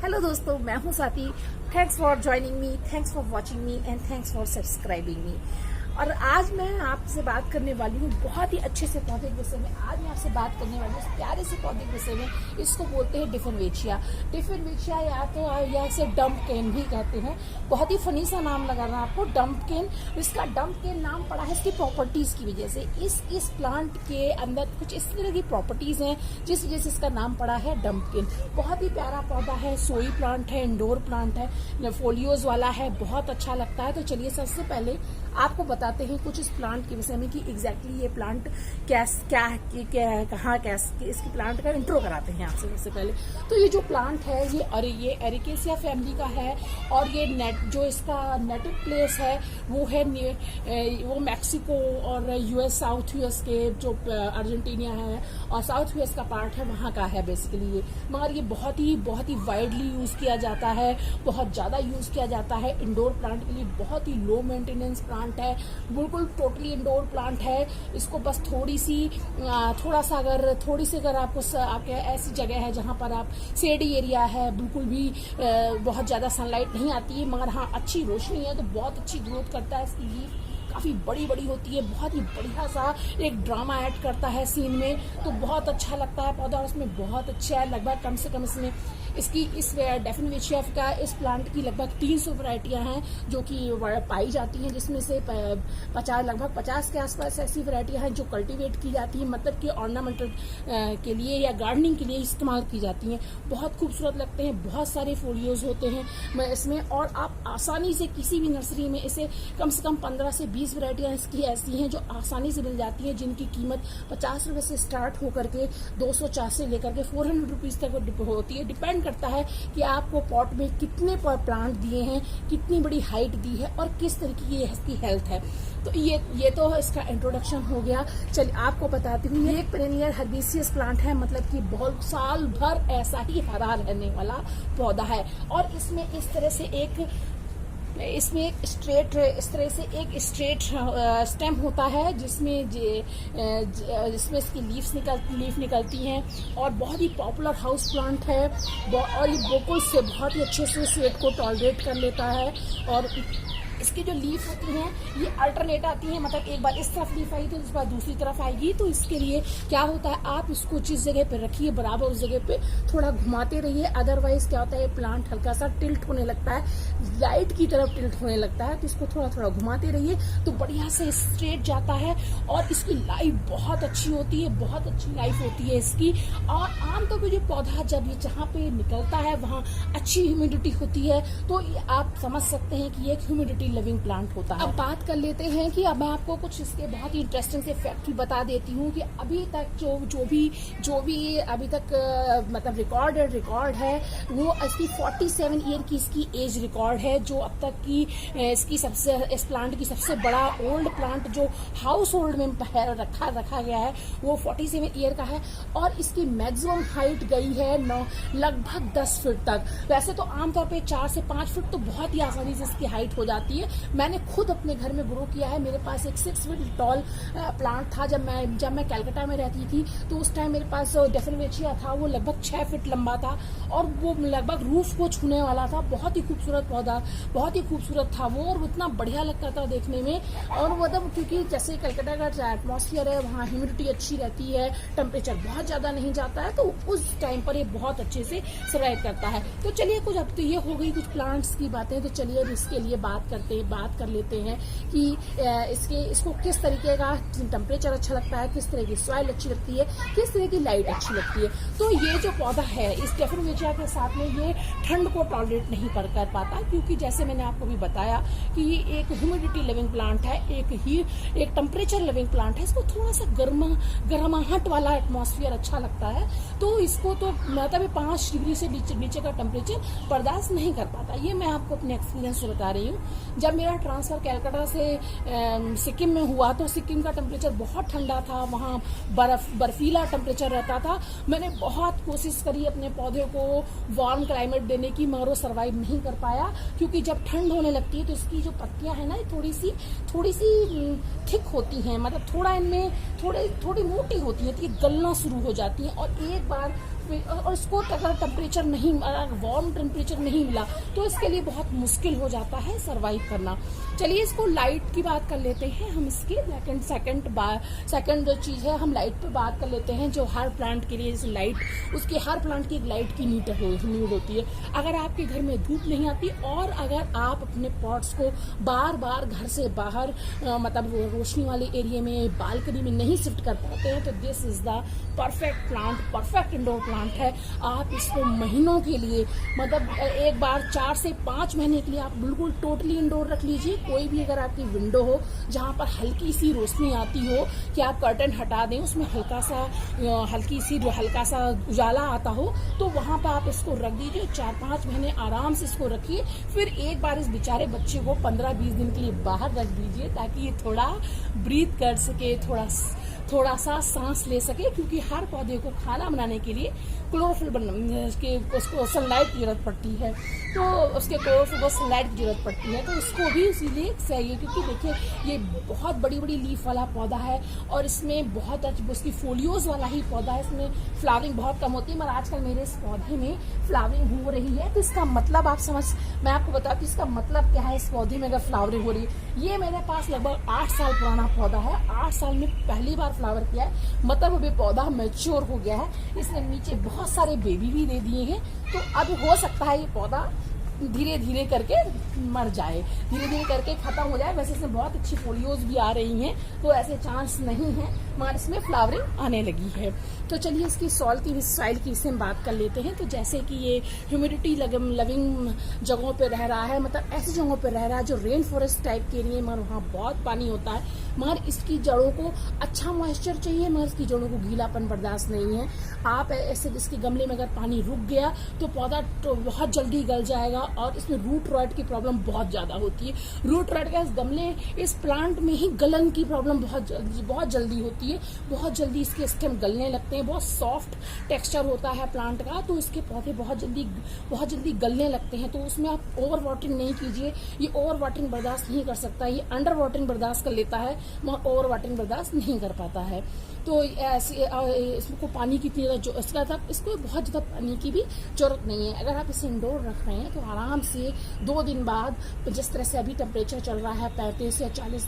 Hello दोस्तों, मैं हूं Swati. Thanks for joining me, thanks for watching me and thanks for subscribing मी। और आज मैं आपसे बात करने वाली हूँ बहुत ही अच्छे से पौधे के विषय में। आज मैं आपसे बात करने वाली हूँ इस प्यारे से पौधे के विषय में। इसको बोलते हैं डिफिनवेचिया। डिफिनवेचिया या इसे डंपकेन भी कहते हैं। बहुत ही फनी सा नाम लगा रहा है आपको, डंपकेन। इसका डंपकेन नाम पड़ा है इसकी प्रॉपर्टीज की वजह से। इस प्लांट के अंदर कुछ इस तरह की प्रॉपर्टीज हैं जिस वजह से इसका नाम पड़ा है डंपकेन। बहुत ही प्यारा पौधा है, सोई प्लांट है, इंडोर प्लांट है, फोलियोज वाला है, बहुत अच्छा लगता है। तो चलिए सबसे पहले आपको बताते हैं कुछ इस प्लांट के विषय में कि एग्जैक्टली ये प्लांट कहाँ इसकी प्लांट का इंट्रो कराते हैं आपसे सबसे पहले। तो ये जो प्लांट है ये एरिकेसिया फैमिली का है और ये जो इसका नेटिव प्लेस है वो मैक्सिको और यूएस, साउथ यूएस के जो अर्जेंटीना है और साउथ यूएस का पार्ट है वहाँ का है बेसिकली ये। मगर ये बहुत ही वाइडली यूज किया जाता है, बहुत ज्यादा यूज किया जाता है इंडोर प्लांट के लिए। बहुत ही लो मेंटेनेंस प्लांट है, बिल्कुल टोटली इंडोर प्लांट है। इसको बस थोड़ी सी अगर आपके ऐसी जगह है जहां पर आप शेडी एरिया है, बिल्कुल भी बहुत ज्यादा सनलाइट नहीं आती है, मगर हाँ अच्छी रोशनी है तो बहुत अच्छी ग्रोथ करता है। इसकी लीफ काफी बड़ी होती है, बहुत ही बढ़िया सा एक ड्रामा ऐड करता है सीन में, तो बहुत अच्छा लगता है पौधा और उसमें बहुत अच्छा है। लगभग कम से कम इसमें इस डेफिनवेचिया का इस प्लांट की लगभग 300 वैरायटियां हैं जो कि पाई जाती हैं, जिसमें से लगभग 50 के आसपास ऐसी वैरायटियां हैं जो कल्टीवेट की जाती हैं, मतलब कि ऑर्नामेंटल के लिए या गार्डनिंग के लिए इस्तेमाल की जाती हैं। बहुत खूबसूरत लगते हैं, बहुत सारे फोलियोज होते हैं इसमें और आप आसानी से किसी भी नर्सरी में इसे कम से कम 15 से 20 वैरायटियां इसकी ऐसी हैं जो आसानी से मिल जाती हैं, जिनकी कीमत 50 रुपए से स्टार्ट होकर के 250 से लेकर के 400 रुपीज तक होती है। डिपेंड करता है कि आपको पॉट में कितने प्लांट दिए हैं, कितनी बड़ी हाइट दी है और किस तरीके की इसकी हेल्थ है। तो ये तो इसका इंट्रोडक्शन हो गया। चलिए आपको बताती हूँ, ये एक पेरेनियल हर्बेसियस प्लांट है, मतलब कि बहुत साल भर ऐसा ही हरा रहने वाला पौधा है। और इसमें इस तरह से एक स्ट्रेट स्टेम होता है जिसमें इसकी लीफ निकलती हैं और बहुत ही पॉपुलर हाउस प्लांट है और ये बोकुल से बहुत ही अच्छे से स्वेट को टॉलरेट कर लेता है। और इसकी जो लीफ होती हैं ये अल्टरनेट आती है, मतलब एक बार इस तरफ लीफ आई तो इस बार दूसरी तरफ आएगी। तो इसके लिए क्या होता है, आप इसको जिस जगह पे रखिए बराबर उस जगह पे थोड़ा घुमाते रहिए, अदरवाइज क्या होता है प्लांट हल्का सा टिल्ट होने लगता है, लाइट की तरफ टिल्ट होने लगता है। तो इसको थोड़ा घुमाते रहिए तो बढ़िया से स्ट्रेट जाता है और इसकी लाइफ बहुत अच्छी होती है, बहुत अच्छी लाइफ होती है इसकी। और आमतौर पर जो पौधा जब ये जहाँ पे निकलता है वहाँ अच्छी ह्यूमिडिटी होती है, तो आप समझ सकते हैं कि ये एक ह्यूमिडिटी लिविंग प्लांट होता है। अब बात कर लेते हैं कि अब मैं आपको कुछ इसके बहुत ही इंटरेस्टिंग से फैक्ट बता देती हूँ कि अभी तक जो भी अभी तक मतलब रिकॉर्ड है वो इसकी 47 ईयर की इसकी एज रिकॉर्ड है, जो अब तक की इस प्लांट की सबसे बड़ा ओल्ड प्लांट जो हाउस होल्ड में रखा गया है वो 47 ईयर का है। और इसकी मैक्सिमम हाइट गई है लगभग 10 फीट तक। वैसे तो आमतौर पे 4 से 5 फीट तो बहुत ही आसानी से इसकी हाइट हो जाती है। मैंने खुद अपने घर में ग्रो किया है। मेरे पास एक 6 फीट टॉल प्लांट था जब मैं कलकत्ता में रहती थी, तो उस टाइम मेरे पास डेफिनवेचिया था, वो लगभग 6 फीट लंबा था और वो लगभग रूफ को छूने वाला था। बहुत ही खूबसूरत पौधा, बहुत ही खूबसूरत था वो और इतना बढ़िया लगता था देखने में। और मतलब क्योंकि जैसे कलकत्ता का एटमॉस्फेयर है, वहाँ ह्यूमिडिटी अच्छी रहती है, टेम्परेचर बहुत ज्यादा नहीं जाता है, तो उस टाइम पर ये बहुत अच्छे से सर्वाइव करता है। तो चलिए अब तो ये हो गई कुछ प्लांट्स की बातें, तो चलिए इसके लिए बात कर लेते हैं कि इसको किस तरीके का टेम्परेचर अच्छा लगता है, किस तरह की सॉइल अच्छी लगती है, किस तरह की लाइट अच्छी लगती है। तो ये जो पौधा है इस डेफिनवेचिया के साथ में ये ठंड को टॉलरेट नहीं कर पाता, क्योंकि जैसे मैंने आपको भी बताया कि ये एक ह्यूमिडिटी लिविंग प्लांट है, एक टेम्परेचर लिविंग प्लांट है। इसको थोड़ा सा गर्माहट वाला एटमॉस्फेयर अच्छा लगता है, तो इसको तो मतलब 5 डिग्री से नीचे का टेम्परेचर बर्दाश्त नहीं कर पाता। ये मैं आपको अपने एक्सपीरियंस से बता रही हूँ। जब मेरा ट्रांसफर कलकत्ता से सिक्किम में हुआ तो सिक्किम का टेम्परेचर बहुत ठंडा था, वहाँ बर्फीला टेम्परेचर रहता था। मैंने बहुत कोशिश करी अपने पौधे को वार्म क्लाइमेट देने की, मगर वो सर्वाइव नहीं कर पाया, क्योंकि जब ठंड होने लगती है तो इसकी जो पत्तियां हैं ना थोड़ी सी थिक होती हैं, मतलब थोड़ा इनमें थोड़ी मोटी होती है, तो ये गलना शुरू हो जाती है। और एक बार और इसको अगर टेम्परेचर नहीं, वार्म टेम्परेचर नहीं मिला तो इसके लिए बहुत मुश्किल हो जाता है सर्वाइव करना। चलिए इसको लाइट की बात कर लेते हैं हम। इसकी सेकंड जो चीज़ है, हम लाइट पे बात कर लेते हैं। जो हर प्लांट के लिए जैसे लाइट, उसके हर प्लांट की एक लाइट की नीड होती है। अगर आपके घर में धूप नहीं आती और अगर आप अपने पॉट्स को बार बार घर से बाहर मतलब रोशनी वाले एरिया में, बालकनी में नहीं शिफ्ट कर पाते हैं, तो this is the perfect plant, perfect indoor plant है। आप इसको महीनों के लिए, मतलब एक बार 4 से 5 महीने के लिए आप बिल्कुल टोटली इंडोर रख लीजिए। कोई भी अगर आपकी विंडो हो जहाँ पर हल्की सी रोशनी आती हो कि आप कर्टन हटा दें, उसमें हल्का सा उजाला आता हो, तो वहाँ पर आप इसको रख दीजिए। 4-5 महीने आराम से इसको रखिए। फिर एक बार इस बेचारे बच्चे को 15-20 दिन के लिए बाहर रख दीजिए ताकि ये थोड़ा ब्रीथ कर सके, थोड़ा सा सांस ले सके, क्योंकि हर पौधे को खाना बनाने के लिए उसको सनलाइट की जरूरत पड़ती है। तो उसके क्लोरोफिल को सनलाइट की जरूरत पड़ती है, तो इसको भी इसीलिए चाहिए, क्योंकि देखिए ये बहुत बड़ी बड़ी लीफ वाला पौधा है और इसमें बहुत उसकी फोलियोज वाला ही पौधा है। इसमें फ्लावरिंग बहुत कम होती है, मगर आजकल मेरे इस पौधे में फ्लावरिंग हो रही है। तो इसका मतलब मैं आपको बताती हूँ इसका मतलब क्या है। इस पौधे में अगर फ्लावरिंग हो रही है, ये मेरे पास लगभग 8 साल पुराना पौधा है। 8 साल में पहली बार फ्लावर किया है, मतलब अभी पौधा मैच्योर हो गया है। इसने नीचे बहुत सारे बेबी भी दे दिए हैं। तो अब हो सकता है ये पौधा धीरे धीरे करके मर जाए, धीरे धीरे करके खत्म हो जाए। वैसे इसमें बहुत अच्छी फोलियोज भी आ रही हैं, तो ऐसे चांस नहीं है, मगर इसमें फ्लावरिंग आने लगी है। तो चलिए इसकी सॉइल की इससे हम बात कर लेते हैं। तो जैसे कि ये ह्यूमिडिटी लविंग जगहों पे रह रहा है, मतलब ऐसी जगहों पे रह रहा है जो रेन फॉरेस्ट टाइप के लिए, मगर वहाँ बहुत पानी होता है, मगर इसकी जड़ों को अच्छा मॉइस्चर चाहिए, मगर इसकी जड़ों को गीलापन बर्दाश्त नहीं है। आप ऐसे इसके गमले में अगर पानी रुक गया तो पौधा तो बहुत जल्दी गल जाएगा, और इसमें रूट रॉट की प्रॉब्लम बहुत ज्यादा होती है। रूट रॉट का इस प्लांट में ही गलन की प्रॉब्लम बहुत जल्दी होती है। बहुत जल्दी इसके स्टेम गलने लगते हैं। बहुत सॉफ्ट टेक्सचर होता है प्लांट का, तो इसके पौधे बहुत जल्दी गलने लगते हैं। तो उसमें आप ओवर वाटरिंग नहीं कीजिए। ये ओवर वाटरिंग बर्दाश्त नहीं कर सकता, ये अंडर वाटरिंग बर्दाश्त कर लेता है, मगर ओवर वाटरिंग बर्दाश्त नहीं कर पाता है। तो इसको पानी की इसको बहुत ज़्यादा पानी की भी जरूरत नहीं है। अगर आप इसे इंडोर रख रहे हैं तो आराम से 2 दिन बाद, जिस तरह से अभी टेम्परेचर चल रहा है 35 या 40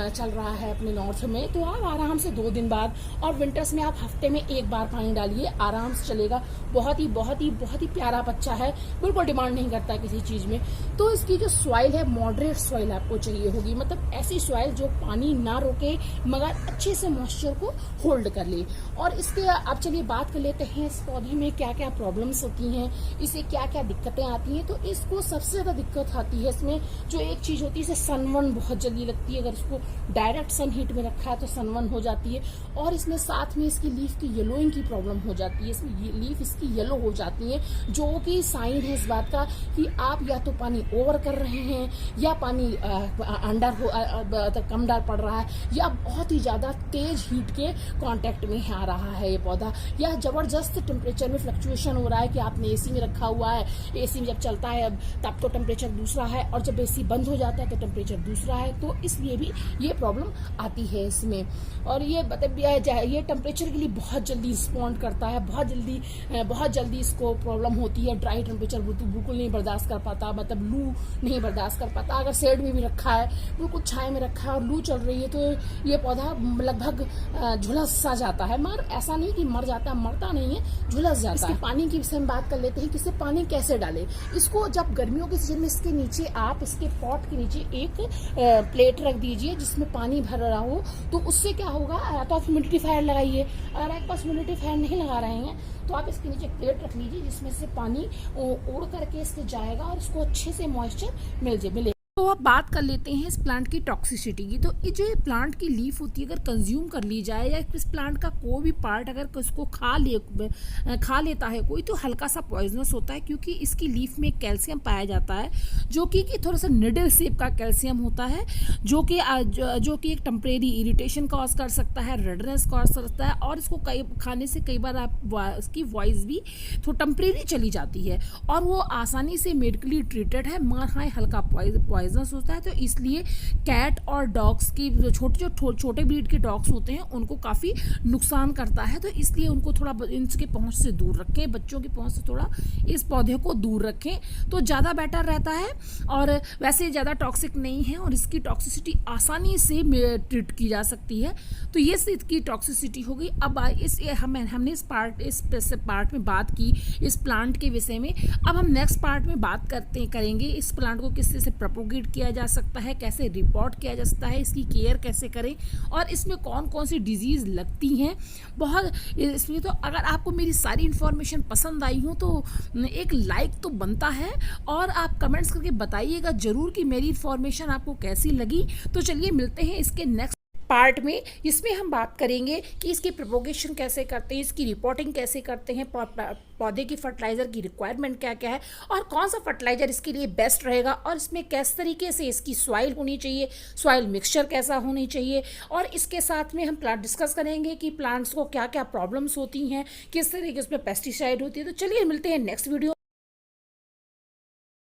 चल रहा है अपने नॉर्थ में, तो आप आराम से 2 दिन बाद, और विंटर्स में आप हफ्ते में 1 बार पानी डालिए, आराम से चलेगा। बहुत ही प्यारा बच्चा है, बिल्कुल डिमांड नहीं करता किसी चीज में। तो इसकी जो सॉइल है, मॉडरेट सॉइल आपको चाहिए होगी, मतलब ऐसी सॉइल जो पानी ना रोके मगर अच्छे से मॉइस्चर को होल्ड कर ले। और इसके अब चलिए बात कर लेते हैं इस पौधे में क्या क्या प्रॉब्लम्स होती हैं, इसे क्या क्या दिक्कतें आती हैं। तो इसको सबसे ज्यादा दिक्कत आती है इसमें जो एक चीज होती है, इसे सनबर्न बहुत जल्दी लगती है। अगर इसको डायरेक्ट सन हीट में रखा है तो सनबर्न हो जाती है, और इसमें साथ में इसकी लीफ की येलोइंग की प्रॉब्लम हो जाती है। इसमें लीफ इसकी येलो हो जाती है, जो कि साइन है इस बात का कि आप या तो पानी ओवर कर रहे हैं, या पानी अंडर कम डाल पड़ रहा है, या बहुत ही ज्यादा तेज हीट के कांटेक्ट में आ रहा है ये पौधा, या जबरदस्त टेम्परेचर में फ्लक्चुएशन हो रहा है कि आपने एसी में रखा हुआ है, एसी में जब चलता है तब तो टेम्परेचर दूसरा है, और जब एसी बंद हो जाता है तो टेम्परेचर दूसरा है। तो इसलिए भी ये प्रॉब्लम आती है इसमें। और ये ये टेम्परेचर के लिए बहुत जल्दी रिस्पॉन्ड करता है, बहुत जल्दी इसको प्रॉब्लम होती है। ड्राई टेम्परेचर बिल्कुल नहीं बर्दाश्त कर पाता, मतलब लू नहीं बर्दाश्त कर पाता। अगर शेड में भी रखा है, बिल्कुल छाए में रखा है और लू चल रही है, तो ये पौधा लगभग झुलस सा जाता है, मगर ऐसा नहीं कि मर जाता है, मरता नहीं है, झुलस जाता है। पानी की विषय में बात कर लेते हैं कि इसे पानी कैसे डालें। इसको जब गर्मियों के सीजन में इसके नीचे आप इसके पॉट के नीचे एक प्लेट रख दीजिए जिसमें पानी भर रहा हो, तो उससे क्या होगा, तो आप ह्यूमिडिफायर लगाइए। अगर आपके पास ह्यूमिडिफायर नहीं लगा रहे हैं तो आप इसके नीचे प्लेट रख लीजिए जिसमें से पानी उड़ करके इसके जाएगा और इसको अच्छे से मॉइस्चर मिले। तो अब बात कर लेते हैं इस प्लांट की टॉक्सिसिटी की। तो ये जो प्लांट की लीफ होती है, अगर कंज्यूम कर ली जाए, या इस प्लांट का कोई भी पार्ट अगर उसको खा लेता है कोई, तो हल्का सा पॉइजनस होता है, क्योंकि इसकी लीफ में कैल्शियम पाया जाता है, जो कि थोड़ा सा निडल शेप का कैल्शियम होता है, जो कि एक टेम्परेरी इरिटेशन कॉज कर सकता है, रेडनेस कॉज कर सकता है, और इसको खाने से कई बार उसकी वॉइस भी थोड़ा टेम्परेरी चली जाती है, और वो आसानी से मेडिकली ट्रीटेड है, मगर हाँ हल्का पॉइजन पॉइजनस होता है, तो इसलिए कैट और डॉग्स की जो छोटे ब्रीड के डॉग्स होते हैं उनको काफ़ी नुकसान करता है। तो इसलिए उनको थोड़ा इनके पहुंच से दूर रखें, बच्चों की पहुंच से थोड़ा इस पौधे को दूर रखें तो ज़्यादा बेटर रहता है। और वैसे ज़्यादा टॉक्सिक नहीं है और इसकी टॉक्सिसिटी आसानी से ट्रीट की जा सकती है। तो ये इसकी टॉक्सिसिटी हो गई। अब हमने इस पार्ट में बात की इस प्लांट के विषय में। अब हम नेक्स्ट पार्ट में बात करेंगे इस प्लांट को किस तरह से प्रोपोगेट किया जा सकता है, कैसे रिपोर्ट किया जा सकता है, इसकी केयर कैसे करें और इसमें कौन कौन सी डिजीज़ लगती हैं। बहुत इसमें तो अगर आपको मेरी सारी इन्फॉर्मेशन पसंद आई हो तो एक लाइक तो बनता है और आप कमेंट्स करके बताइएगा ज़रूर कि मेरी इन्फॉर्मेशन आपको कैसी लगी। तो चलिए मिलते हैं इसके नेक्स्ट पार्ट में। इसमें हम बात करेंगे कि इसकी प्रोपोगेशन कैसे करते हैं, इसकी रिपोर्टिंग कैसे करते हैं, पौधे की फर्टिलाइज़र की रिक्वायरमेंट क्या क्या है और कौन सा फर्टिलाइज़र इसके लिए बेस्ट रहेगा और इसमें किस तरीके से इसकी सॉइल होनी चाहिए, सॉइल मिक्सचर कैसा होनी चाहिए। और इसके साथ में हम डिस्कस करेंगे कि प्लांट्स को क्या क्या प्रॉब्लम्स होती हैं, किस तरीके से उसमें पेस्टिसाइड होती है। तो चलिए मिलते हैं नेक्स्ट वीडियो।